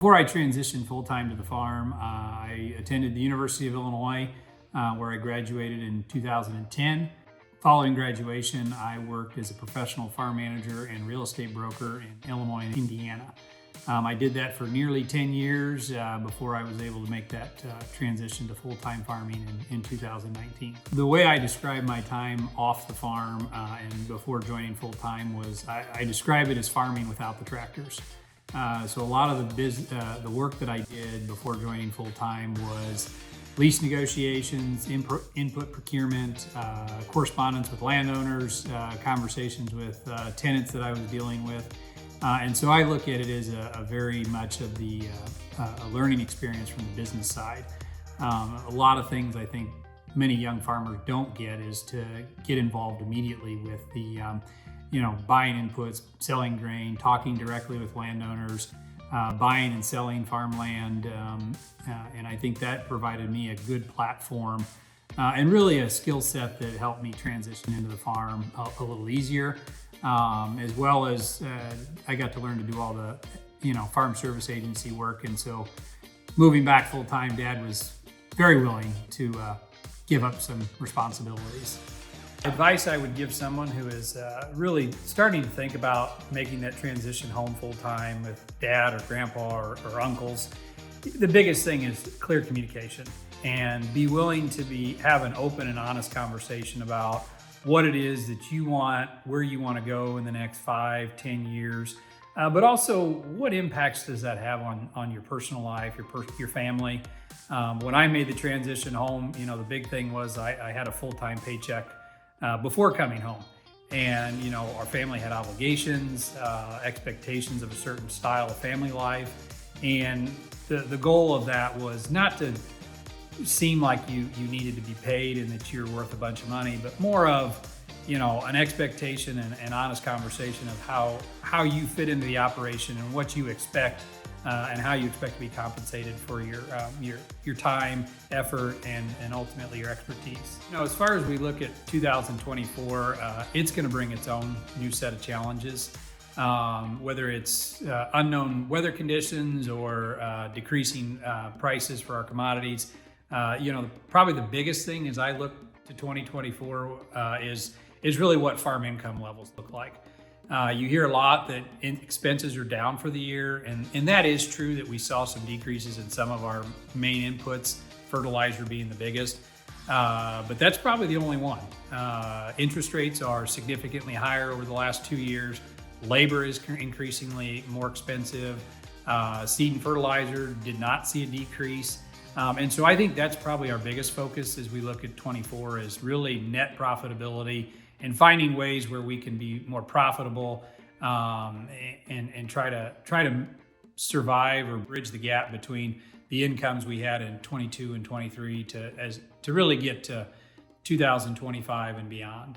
Before I transitioned full-time to the farm, I attended the University of Illinois, where I graduated in 2010. Following graduation, I worked as a professional farm manager and real estate broker in Illinois and Indiana. I did that for nearly 10 years before I was able to make that transition to full-time farming in 2019. The way I describe my time off the farm and before joining full-time was I describe it as farming without the tractors. So a lot of the work that I did before joining full-time was lease negotiations, input procurement, correspondence with landowners, conversations with tenants that I was dealing with. And so I look at it as a very much of the a learning experience from the business side. A lot of things I think many young farmers don't get is to get involved immediately with the buying inputs, selling grain, talking directly with landowners, buying and selling farmland. And I think that provided me a good platform and really a skill set that helped me transition into the farm a little easier, as well as I got to learn to do all the farm service agency work. And so moving back full time, Dad was very willing to give up some responsibilities. Advice I would give someone who is really starting to think about making that transition home full time with dad or grandpa or uncles, the biggest thing is clear communication and be willing to have an open and honest conversation about what it is that you want, where you want to go in the next 5-10 years, but also what impacts does that have on your personal life, your family. When I made the transition home, the big thing was I had a full-time paycheck before coming home. And, our family had obligations, expectations of a certain style of family life. And the goal of that was not to seem like you needed to be paid and that you're worth a bunch of money, but more of, an expectation and honest conversation of how you fit into the operation and what you expect and how you expect to be compensated for your time, effort, and ultimately your expertise. As far as we look at 2024, it's going to bring its own new set of challenges, whether it's unknown weather conditions or decreasing prices for our commodities. Probably the biggest thing as I look to 2024 is really what farm income levels look like. You hear a lot that expenses are down for the year, and that is true that we saw some decreases in some of our main inputs, fertilizer being the biggest, but that's probably the only one. Interest rates are significantly higher over the last 2 years. Labor is increasingly more expensive. Seed and fertilizer did not see a decrease. And so I think that's probably our biggest focus as we look at 24 is really net profitability and finding ways where we can be more profitable and try to survive or bridge the gap between the incomes we had in 22 and 23 to really get to 2025 and beyond.